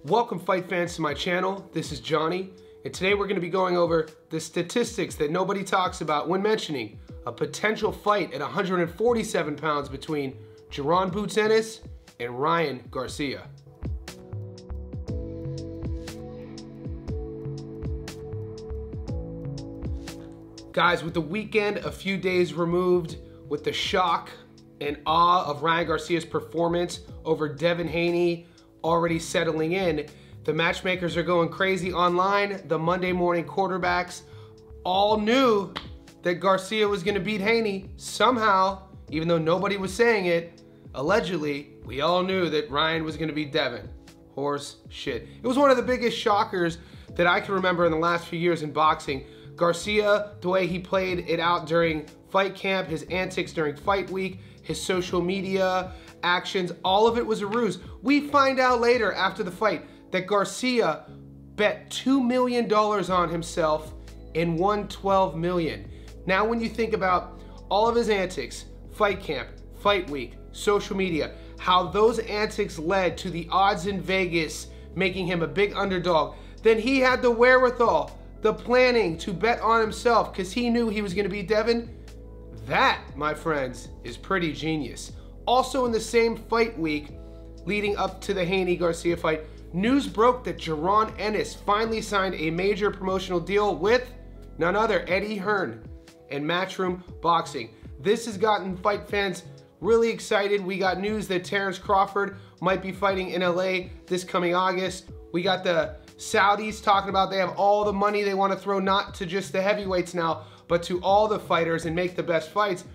Welcome fight fans to my channel. This is Johnny, and today we're going to be going over the statistics that nobody talks about when mentioning a potential fight at 147 pounds between Jaron Boots Ennis and Ryan Garcia. Guys, with the weekend a few days removed, with the shock and awe of Ryan Garcia's performance over Devin Haney already settling in, the matchmakers are going crazy online. The Monday morning quarterbacks all knew that Garcia was going to beat Haney somehow, even though nobody was saying it. Allegedly, we all knew that Ryan was going to beat Devin. Horse shit. It was one of the biggest shockers that I can remember in the last few years in boxing. Garcia, the way he played it out during fight camp, his antics during fight week, his social media actions, all of it was a ruse. We find out later after the fight that Garcia bet $2 million on himself and won $12 million. Now when you think about all of his antics, fight camp, fight week, social media, how those antics led to the odds in Vegas making him a big underdog, then he had the wherewithal, the planning to bet on himself because he knew he was going to beat Devin. That, my friends, is pretty genius. Also in the same fight week leading up to the Haney-Garcia fight, news broke that Jaron Ennis finally signed a major promotional deal with none other Eddie Hearn and Matchroom Boxing. This has gotten fight fans really excited. We got news that Terrence Crawford might be fighting in LA this coming August. We got the Saudis talking about they have all the money they want to throw not to just the heavyweights now, but to all the fighters and make the best fights.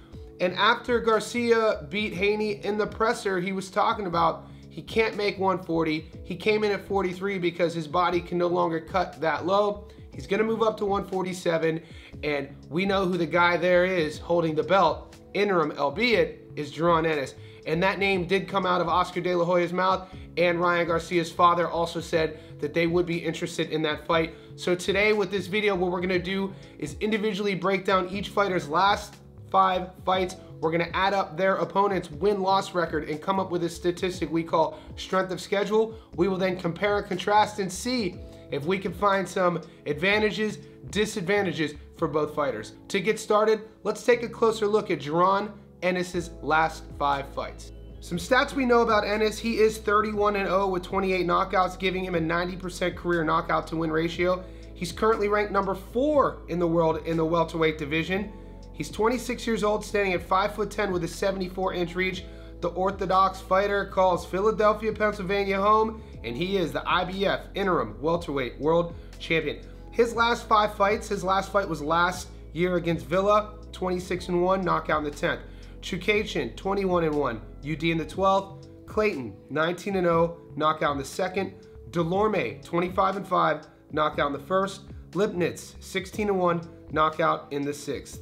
And after Garcia beat Haney in the presser, he was talking about he can't make 140. He came in at 43 because his body can no longer cut that low. He's going to move up to 147, and we know who the guy there is holding the belt, interim albeit, is Jaron Ennis. And that name did come out of Oscar De La Hoya's mouth, and Ryan Garcia's father also said that they would be interested in that fight. So today with this video, what we're gonna do is individually break down each fighter's last 5 fights. We're gonna add up their opponent's win-loss record and come up with a statistic we call strength of schedule. We will then compare and contrast and see if we can find some advantages, disadvantages for both fighters. To get started, let's take a closer look at Jaron Ennis's last 5 fights. Some stats we know about Ennis: he is 31-0 with 28 knockouts, giving him a 90% career knockout to win ratio. He's currently ranked number 4 in the world in the welterweight division. He's 26 years old, standing at 5'10" with a 74-inch reach. The orthodox fighter calls Philadelphia, Pennsylvania home, and he is the IBF interim welterweight world champion. His last 5 fights, his last fight was last year against Villa, 26-1, knockout in the 10th. Chukachin, 21-1, UD in the 12th. Clayton, 19-0, knockout in the 2nd. Delorme, 25-5, knockout in the 1st. Lipnitz, 16-1, knockout in the 6th.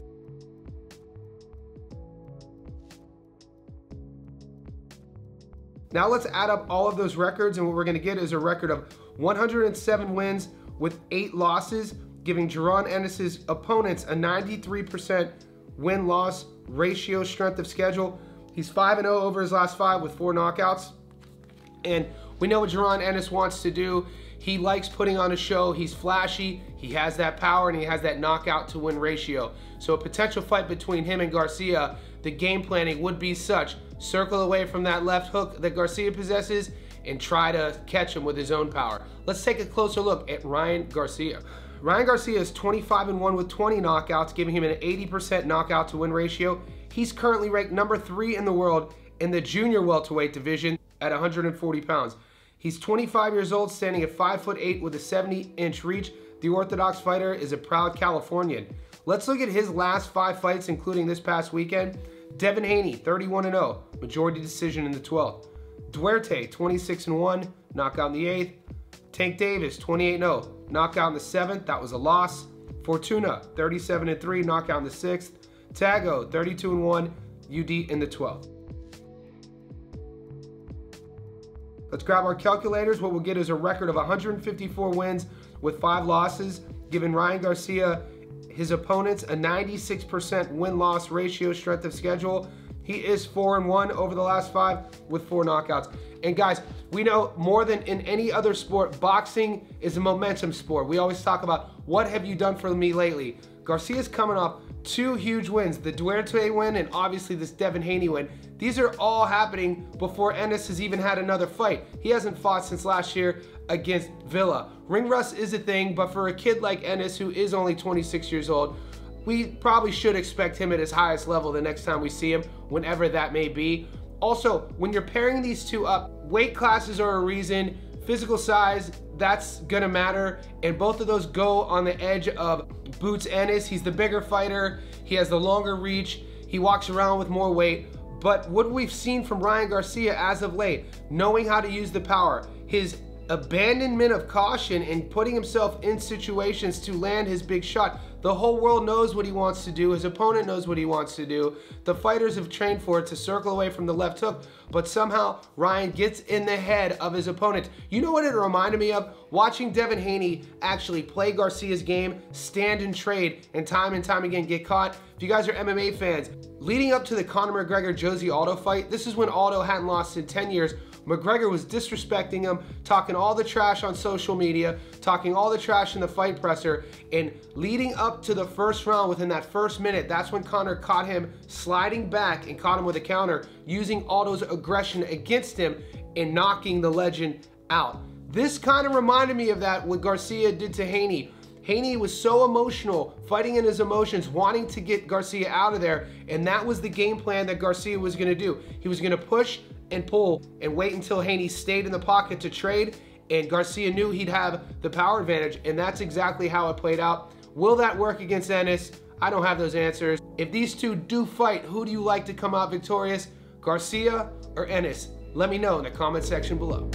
Now let's add up all of those records, and what we're going to get is a record of 107 wins with 8 losses, giving Jaron Ennis's opponents a 93% win-loss ratio strength of schedule. He's 5-0 over his last 5 with 4 knockouts. And we know what Jaron Ennis wants to do. He likes putting on a show. He's flashy. He has that power, and he has that knockout to win ratio. So a potential fight between him and Garcia, the game planning would be such: circle away from that left hook that Garcia possesses and try to catch him with his own power. Let's take a closer look at Ryan Garcia. Ryan Garcia is 25-1 with 20 knockouts, giving him an 80% knockout to win ratio. He's currently ranked number 3 in the world in the junior welterweight division at 140 pounds. He's 25 years old, standing at 5'8" with a 70-inch reach. The orthodox fighter is a proud Californian. Let's look at his last 5 fights, including this past weekend. Devin Haney, 31-0, majority decision in the 12th. Duarte, 26-1, knockout in the 8th. Tank Davis, 28-0, knockout in the 7th, that was a loss. Fortuna, 37-3, knockout in the 6th. Tago, 32-1, UD in the 12th. Let's grab our calculators. What we'll get is a record of 154 wins with 5 losses, giving Ryan Garcia, his opponents, a 96% win-loss ratio strength of schedule. He is 4-1 over the last 5 with 4 knockouts. And guys, we know more than in any other sport, boxing is a momentum sport. We always talk about, what have you done for me lately? Garcia's coming off 2 huge wins, the Duarte win and obviously this Devin Haney win. These are all happening before Ennis has even had another fight. He hasn't fought since last year against Villa. Ring rust is a thing, but for a kid like Ennis, who is only 26 years old, we probably should expect him at his highest level the next time we see him, whenever that may be. Also, when you're pairing these two up, weight classes are a reason, physical size, that's gonna matter, and both of those go on the edge of Boots Ennis. He's the bigger fighter, he has the longer reach, he walks around with more weight, but what we've seen from Ryan Garcia as of late, knowing how to use the power, his abandonment of caution and putting himself in situations to land his big shot. The whole world knows what he wants to do. His opponent knows what he wants to do. The fighters have trained for it, to circle away from the left hook, but somehow Ryan gets in the head of his opponent. You know what it reminded me of? Watching Devin Haney actually play Garcia's game, stand and trade, and time again get caught. If you guys are MMA fans, leading up to the Conor McGregor-Josie Aldo fight, this is when Aldo hadn't lost in 10 years. McGregor was disrespecting him, talking all the trash on social media, talking all the trash in the fight presser, and leading up to the first round, within that first minute, that's when Conor caught him sliding back and caught him with a counter, using Aldo's aggression against him and knocking the legend out. This kind of reminded me of that, what Garcia did to Haney. Haney was so emotional, fighting in his emotions, wanting to get Garcia out of there, and that was the game plan that Garcia was gonna do. He was gonna push and pull and wait until Haney stayed in the pocket to trade, and Garcia knew he'd have the power advantage, and that's exactly how it played out. Will that work against Ennis? I don't have those answers. If these two do fight, who do you like to come out victorious, Garcia or Ennis? Let me know in the comment section below.